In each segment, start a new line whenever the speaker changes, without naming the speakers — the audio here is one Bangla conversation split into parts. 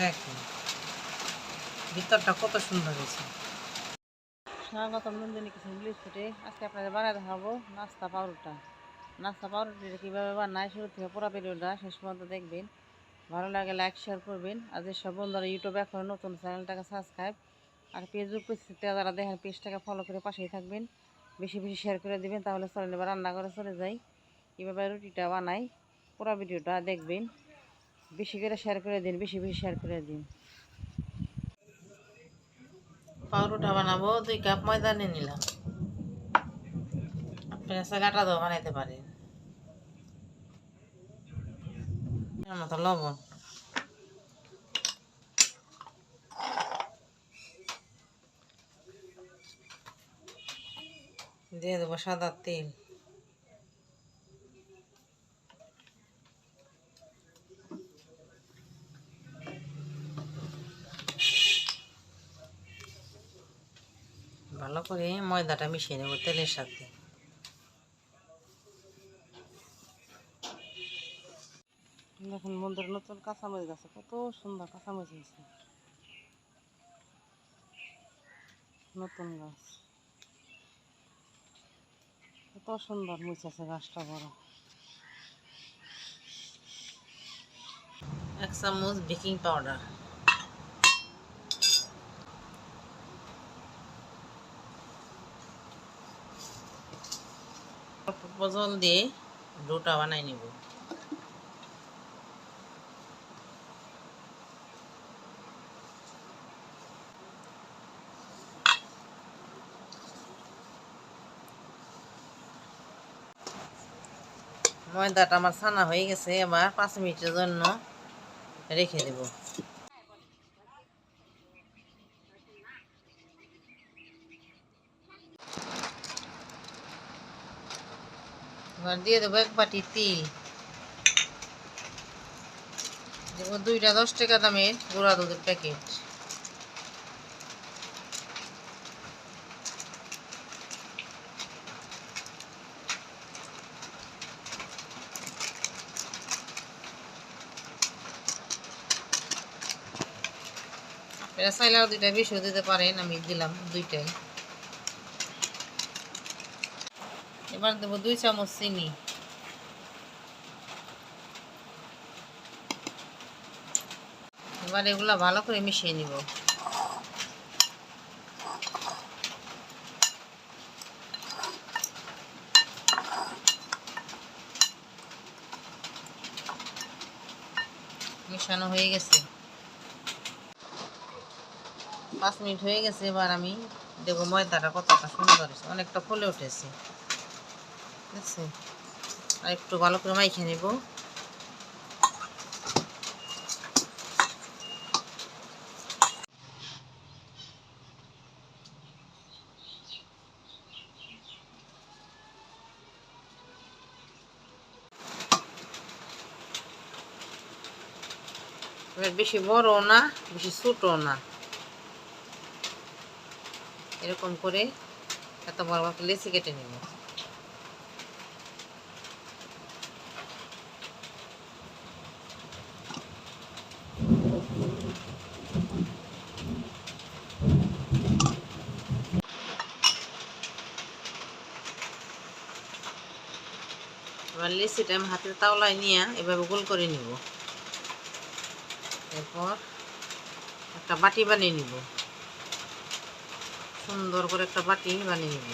দেখেন ভিতরটা কত সুন্দর হয়েছে।
স্বাগতম নন্দিনী কিচেন ব্লিচ ফুডে। আজকে আপনাদের বানায় দেখাবো নাস্তা পাউরুটা। নাস্তা পাউরুটিটা কীভাবে বানায় শুরু থেকে পুরো ভিডিওটা শেষ পর্যন্ত দেখবেন। ভালো লাগে লাইক শেয়ার করবেন। আর যেসব বন্ধুরা ইউটিউবে এখন নতুন চ্যানেলটাকে সাবস্ক্রাইব আর ফেসবুক পেজটা যারা দেখেন পেজটাকে ফলো করে পাশেই থাকবেন, বেশি বেশি শেয়ার করে দিবেন, তাহলে চলে এবার রান্না করে চলে যাই কীভাবে রুটিটা বানাই। পুরো ভিডিওটা দেখবেন, বেশি করে শেয়ার করে দিন, বেশি বেশি শেয়ার করে দিন।
পাউরুটা বানাবো 2 কাপ ময়দা নিয়ে নিলাম। আপনারা চাইলে আটা দিয়েও বানাইতে পারেন। এর মতো লবণ, দিয়ে দেবো সাদা তেল, ভালো করে ময়দাটা মিশিয়ে নেব তেলের সাথে।
দেখুন বন্ধুরা, নতুন কাঁচামরিচ আছে, কত সুন্দর কাঁচামরিচ হয়েছে, নতুন গাছ, কত সুন্দর মরিচ আছে, গাছটা বড়।
1 চামচ বেকিং পাউডার, অল্প জল দিয়ে ডোটা বানাই নিব। ময়দাটা আমার ছানা হয়ে গেছে, এবার 5 মিনিটের জন্য রেখে দেব। এবার দিয়ে দেবো 1 বাটি তিল, দেবো 2টা 10 টাকা দামের গুঁড়া দুধের প্যাকেট, এটা চাইলেও 2টা বেশিও দিতে পারেন, আমি দিলাম 2টাই। এবার দেবো 2 চামচ চিনি, এবার এগুলা ভালো করে মিশিয়ে নিব। মিশানো হয়ে গেছে, 5 মিনিট হয়ে গেছে। এবার আমি দেখবো ময়দাটা কতটা সুন্দর হয়েছে, অনেকটা ফুলে উঠেছে, বুঝছে। আর একটু ভালো করে মাইখে নেব। বেশি বড় না বেশি ছোট না, এরকম করে এত বড় বড় লেচি কেটে নেব। এবার লেচিটা আমি হাতের তাওলায় নিয়ে এভাবে গোল করে নিব। এরপর একটা বাটি বানিয়ে নিব, সুন্দর করে একটা বাটি বানিয়ে নিব।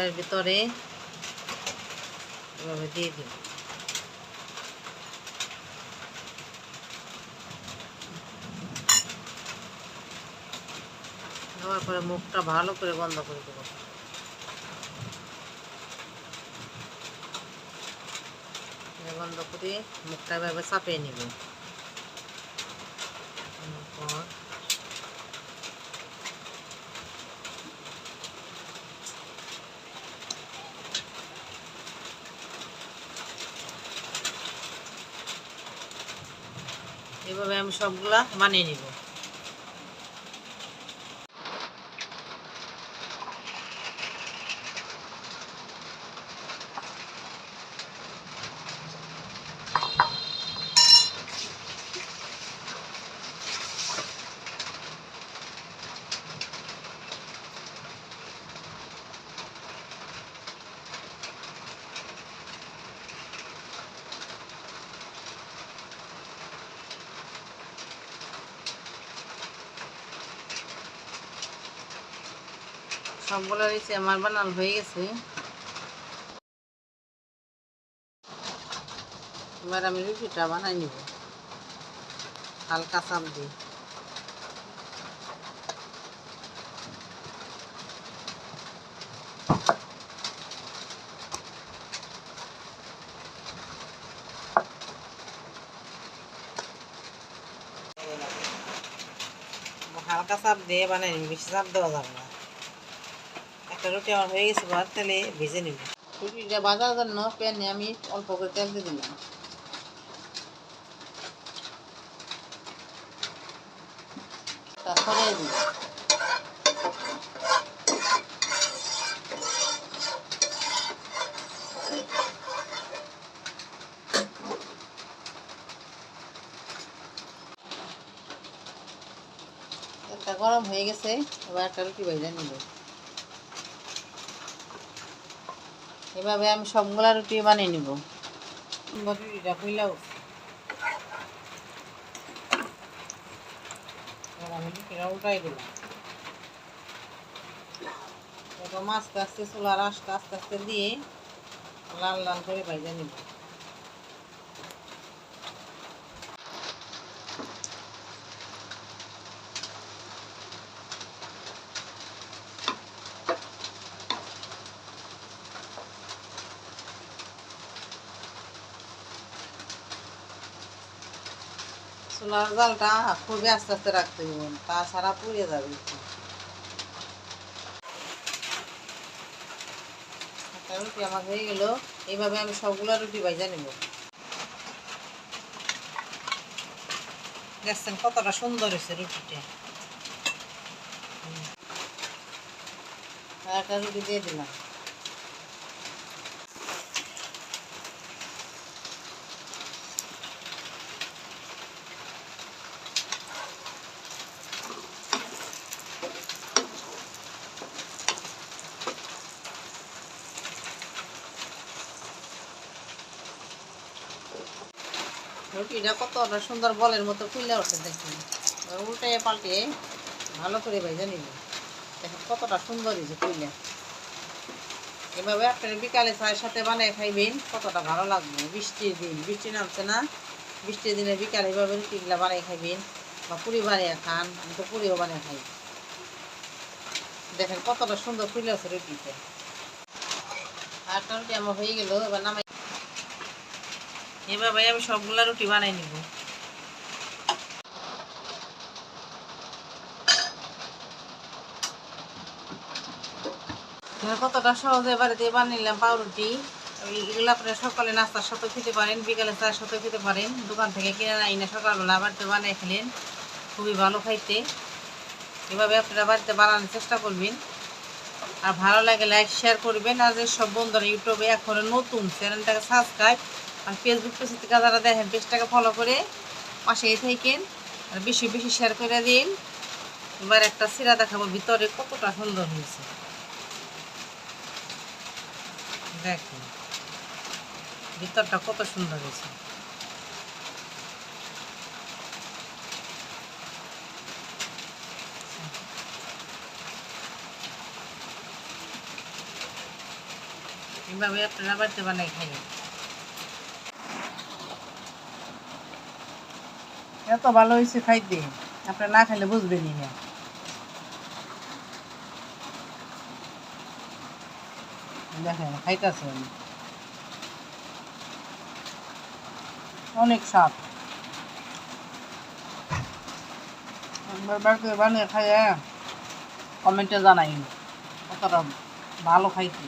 এর ভিতরে এভাবে দিয়ে দিব। দেওয়ার পরে মুখটা ভালো করে বন্ধ করে দেব। বন্ধ করে মুখটা এভাবে চাপিয়ে নিব। তারপর এভাবে আমি সবগুলা বানিয়ে নিব। সবগুলো রয়েছে আমার বানানো হয়ে গেছে। এবার আমি রুটিটা বানাই নিব হালকা চাপ দিয়ে। হালকা চাপ দিয়ে বানাই নিব, বেশি চাপ দেওয়া যাবে না। একটা রুটি আমার হয়ে গেছে, ভাত তেলে ভেজে নিব। রুটিটা ভাজার জন্য প্যানে আমি অল্প করে তেল দিয়ে দিলাম। তারপরে দিই একটা গরম হয়ে গেছে। এবার একটা রুটি ভেজে নিব। এভাবে আমি সবগুলা রুটি বানিয়ে নিব। রুটিটা খুইলাও আমি রুটিটা উল্টাই দিলাম। এরকম আস্তে আস্তে চুলার আস্তে আস্তে আস্তে দিয়ে লাল লাল করে ভেজে নিব। চুলার জালটা খুবই আস্তে আস্তে রাখতে হবে, তাছাড়া পুড়ে যাবে। একটা রুটি আমার হয়ে গেল। এইভাবে আমি সবগুলো রুটি ভাজা নেব। দেখছেন কতটা সুন্দর হয়েছে রুটিটা। আর একটা রুটি দিয়ে দিলাম। রুটিটা কতটা সুন্দর বলের মতো ফুলে ওঠে দেখুন। উল্টে পাল্টে ভালো করে ভেজে নিব। দেখুন কতটা সুন্দর হয়েছে ফুলে। এভাবে আপনারা বিকালে চায়ের সাথে বানিয়ে খাইবেন, কতটা ভালো লাগবে। বৃষ্টির দিন, বৃষ্টি নামছে না, বৃষ্টির দিনে বিকালে এভাবে রুটিগুলা বানিয়ে খাইবেন বা পুরি বানিয়ে খান। আমি তো পুরিও বানিয়ে খাই। দেখেন কতটা সুন্দর ফুলে আছে রুটিতে। আর একটা রুটি আমার হয়ে গেল। এবার নামাই। এভাবে আমি সবগুলা রুটি বানাই নিব। কতটা সহজে বাড়িতে বানিলাম পাউরুটি। এগুলো আপনারা সকালে নাস্তার সাথে খেতে পারেন, বিকালে চায়ের সাথে খেতে পারেন। দোকান থেকে কিনে না সকালবেলা বাড়িতে বানিয়ে খেলেন, খুবই ভালো খাইতে। এভাবে আপনারা বাড়িতে বানানোর চেষ্টা করবেন। আর ভালো লাগে লাইক শেয়ার করবেন। আর যে সব বন্ধুরা ইউটিউবে এখন নতুন চ্যানেলটাকে সাবস্ক্রাইব, আর ফেসবুক পেজ থেকে যারা দেখেন পেজটাকে ফলো করে পাশেই থাকেন, আর বেশি বেশি শেয়ার করে দিন। এবার একটা সিরা দেখাবো ভিতরে কতটা সুন্দর হয়েছে। দেখুন ভিতরটা কত সুন্দর হয়েছে। এইভাবে আপনারা বাড়িতে বানাই খাইবেন। এত ভালো হয়েছে খাইতে, আপনারা না খাইলে বুঝবেনই না। দেখেন খাইতেছে অনেক স্বাদ। একবার বাড়িতে বানিয়ে খাইয়া কমেন্টে জানাই কতটা ভালো খাইতে।